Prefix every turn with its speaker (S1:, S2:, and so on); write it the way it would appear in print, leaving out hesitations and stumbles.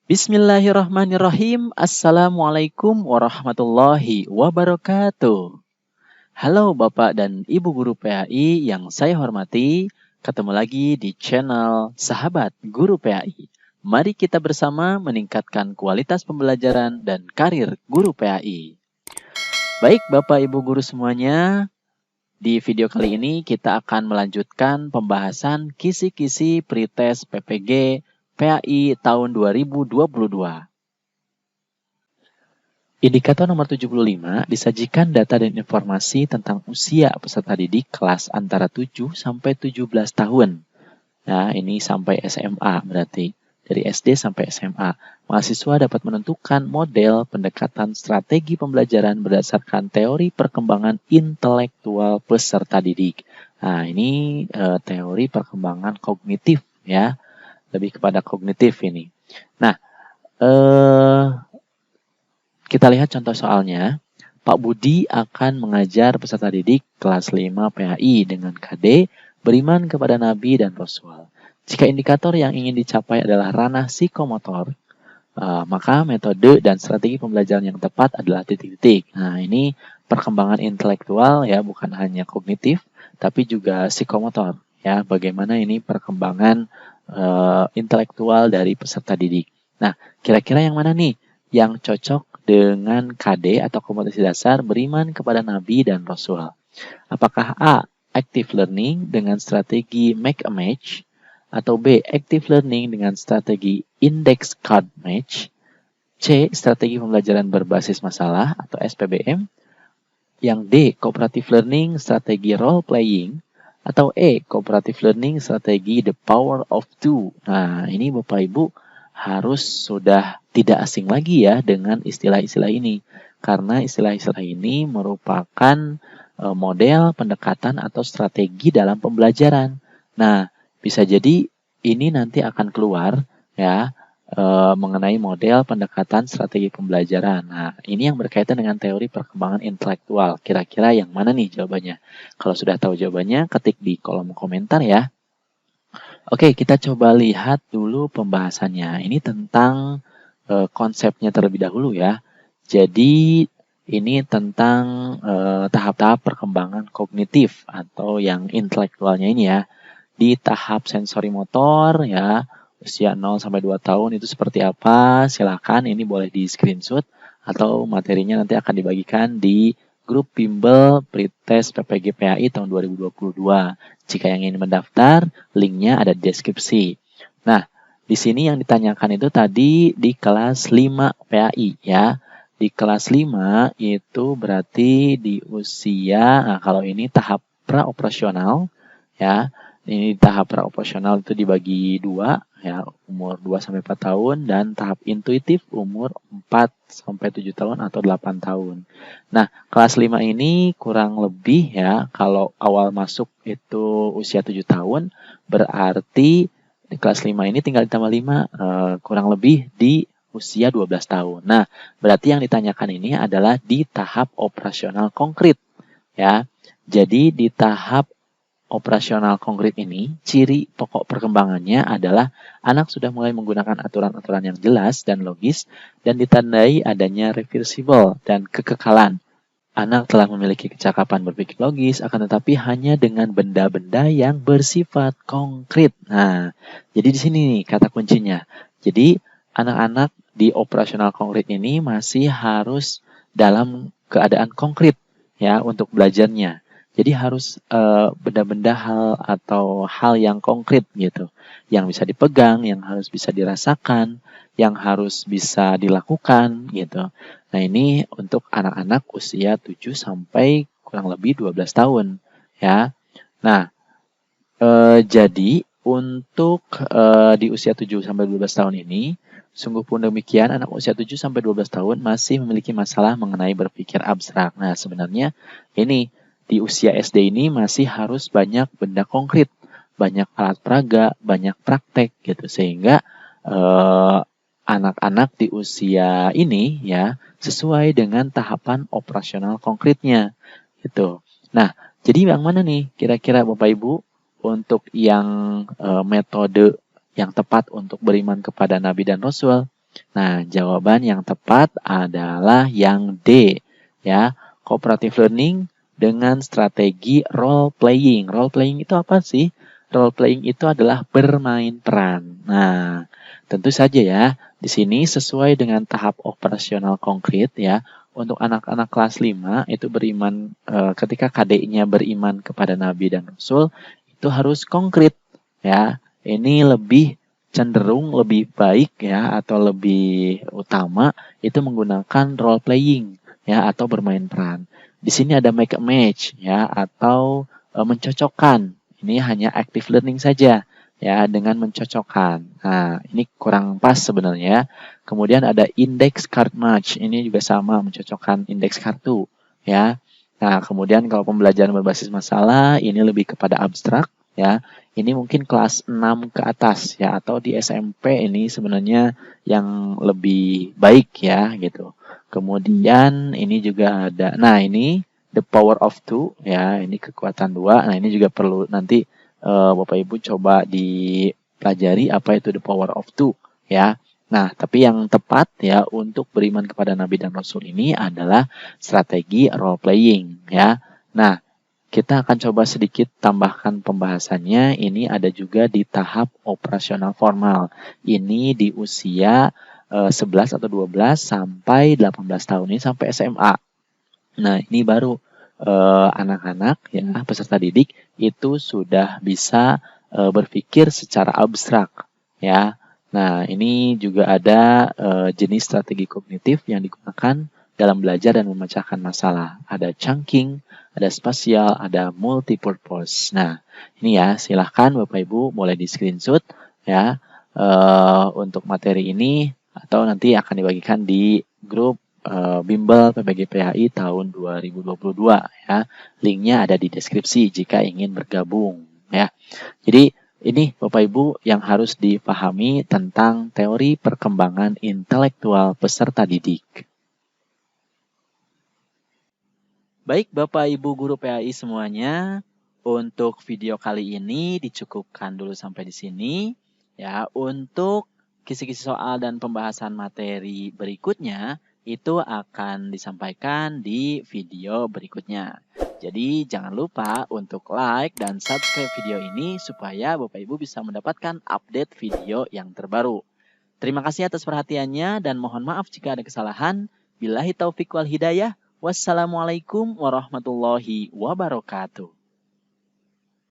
S1: Bismillahirrahmanirrahim. Assalamualaikum warahmatullahi wabarakatuh. Halo Bapak dan Ibu Guru PAI yang saya hormati. Ketemu lagi di channel Sahabat Guru PAI. Mari kita bersama meningkatkan kualitas pembelajaran dan karir guru PAI. Baik Bapak Ibu Guru semuanya, di video kali ini kita akan melanjutkan pembahasan kisi-kisi pretest PPG PAI tahun 2022. Indikator nomor 75 disajikan data dan informasi tentang usia peserta didik kelas antara 7 sampai 17 tahun. Nah, ini sampai SMA berarti. Dari SD sampai SMA. Mahasiswa dapat menentukan model pendekatan strategi pembelajaran berdasarkan teori perkembangan intelektual peserta didik. Nah, ini teori perkembangan kognitif ya. Lebih kepada kognitif ini. Nah, kita lihat contoh soalnya. Pak Budi akan mengajar peserta didik kelas 5 PAI dengan KD beriman kepada Nabi dan Rasul. Jika indikator yang ingin dicapai adalah ranah psikomotor, maka metode dan strategi pembelajaran yang tepat adalah titik-titik. Nah, ini perkembangan intelektual ya, bukan hanya kognitif, tapi juga psikomotor ya. Bagaimana ini perkembangan intelektual dari peserta didik. Nah, kira-kira yang mana nih yang cocok dengan KD atau kompetensi dasar beriman kepada Nabi dan Rasul? Apakah A. Active learning dengan strategi make a match, atau B. Active learning dengan strategi index card match, C. Strategi pembelajaran berbasis masalah atau SPBM, yang D. Cooperative learning strategi role playing, atau E. Cooperative learning strategi the power of two. Nah, ini Bapak Ibu harus sudah tidak asing lagi ya dengan istilah-istilah ini. Karena istilah-istilah ini merupakan model pendekatan atau strategi dalam pembelajaran. Nah, bisa jadi ini nanti akan keluar ya mengenai model pendekatan strategi pembelajaran. Nah, ini yang berkaitan dengan teori perkembangan intelektual. Kira-kira yang mana nih jawabannya? Kalau sudah tahu jawabannya, ketik di kolom komentar ya. Oke, kita coba lihat dulu pembahasannya. Ini tentang konsepnya terlebih dahulu ya. Jadi ini tentang tahap-tahap perkembangan kognitif atau yang intelektualnya ini ya. Di tahap sensori motor ya, usia 0 sampai 2 tahun itu seperti apa? Silakan ini boleh di screenshot atau materinya nanti akan dibagikan di grup bimbel pretest PPG PAI tahun 2022. Jika yang ingin mendaftar, linknya ada di deskripsi. Nah, di sini yang ditanyakan itu tadi di kelas 5 PAI ya. Di kelas 5 itu berarti di usia, nah kalau ini tahap praoperasional ya. Ini tahap praoperasional itu dibagi 2 ya, umur 2 sampai 4 tahun, dan tahap intuitif umur 4 sampai 7 tahun atau 8 tahun. Nah, kelas 5 ini kurang lebih ya, kalau awal masuk itu usia 7 tahun, berarti di kelas 5 ini tinggal ditambah 5, kurang lebih di usia 12 tahun. Nah, berarti yang ditanyakan ini adalah di tahap operasional konkret ya. Jadi di tahap operasional konkret ini, ciri pokok perkembangannya adalah anak sudah mulai menggunakan aturan-aturan yang jelas dan logis dan ditandai adanya reversible dan kekekalan. Anak telah memiliki kecakapan berpikir logis, akan tetapi hanya dengan benda-benda yang bersifat konkret. Nah, jadi di sini nih kata kuncinya. Jadi, anak-anak di operasional konkret ini masih harus dalam keadaan konkret ya untuk belajarnya. Jadi harus benda-benda hal atau hal yang konkret gitu. Yang bisa dipegang, yang harus bisa dirasakan, yang harus bisa dilakukan gitu. Nah, ini untuk anak-anak usia 7 sampai kurang lebih 12 tahun ya. Nah, jadi untuk di usia 7 sampai 12 tahun ini, sungguh pun demikian anak usia 7 sampai 12 tahun masih memiliki masalah mengenai berpikir abstrak. Nah, sebenarnya ini di usia SD ini masih harus banyak benda konkret, banyak alat peraga, banyak praktek gitu, sehingga anak-anak di usia ini ya sesuai dengan tahapan operasional konkretnya gitu. Nah, jadi yang mana nih kira-kira Bapak Ibu untuk yang metode yang tepat untuk beriman kepada Nabi dan Rasul? Nah, jawaban yang tepat adalah yang D, ya. Cooperative learning dengan strategi role playing. Role playing itu apa sih? Role playing itu adalah bermain peran. Nah, tentu saja ya, di sini sesuai dengan tahap operasional konkret ya. Untuk anak-anak kelas 5 itu beriman ketika KD-nya beriman kepada Nabi dan Rasul itu harus konkret ya. Ini lebih cenderung lebih baik ya atau lebih utama itu menggunakan role playing ya atau bermain peran. Di sini ada make a match ya atau mencocokkan. Ini hanya active learning saja ya dengan mencocokkan. Nah, ini kurang pas sebenarnya. Kemudian ada index card match. Ini juga sama mencocokkan indeks kartu ya. Nah, kemudian kalau pembelajaran berbasis masalah ini lebih kepada abstrak ya. Ini mungkin kelas 6 ke atas ya atau di SMP ini sebenarnya yang lebih baik ya gitu. Kemudian ini juga ada, nah ini the power of two ya, ini kekuatan dua. Nah ini juga perlu nanti Bapak Ibu coba dipelajari apa itu the power of two ya. Nah tapi yang tepat ya untuk beriman kepada Nabi dan Rasul ini adalah strategi role playing ya. Nah kita akan coba sedikit tambahkan pembahasannya. Ini ada juga di tahap operasional formal. Ini di usia 11 atau 12 sampai 18 tahun ini sampai SMA. Nah, ini baru anak-anak ya peserta didik itu sudah bisa berpikir secara abstrak ya. Nah, ini juga ada jenis strategi kognitif yang digunakan dalam belajar dan memecahkan masalah. Ada chunking, ada spasial, ada multipurpose. Nah, ini ya, silahkan Bapak Ibu mulai di screenshot ya untuk materi ini atau nanti akan dibagikan di grup Bimbel PPG PHI tahun 2022 ya. Linknya ada di deskripsi jika ingin bergabung ya. Jadi ini Bapak Ibu yang harus dipahami tentang teori perkembangan intelektual peserta didik. Baik Bapak Ibu guru PAI semuanya, untuk video kali ini dicukupkan dulu sampai di sini. Ya, untuk kisi-kisi soal dan pembahasan materi berikutnya itu akan disampaikan di video berikutnya. Jadi jangan lupa untuk like dan subscribe video ini supaya Bapak Ibu bisa mendapatkan update video yang terbaru. Terima kasih atas perhatiannya dan mohon maaf jika ada kesalahan. Billahi taufiq wal hidayah. Wassalamualaikum warahmatullahi wabarakatuh.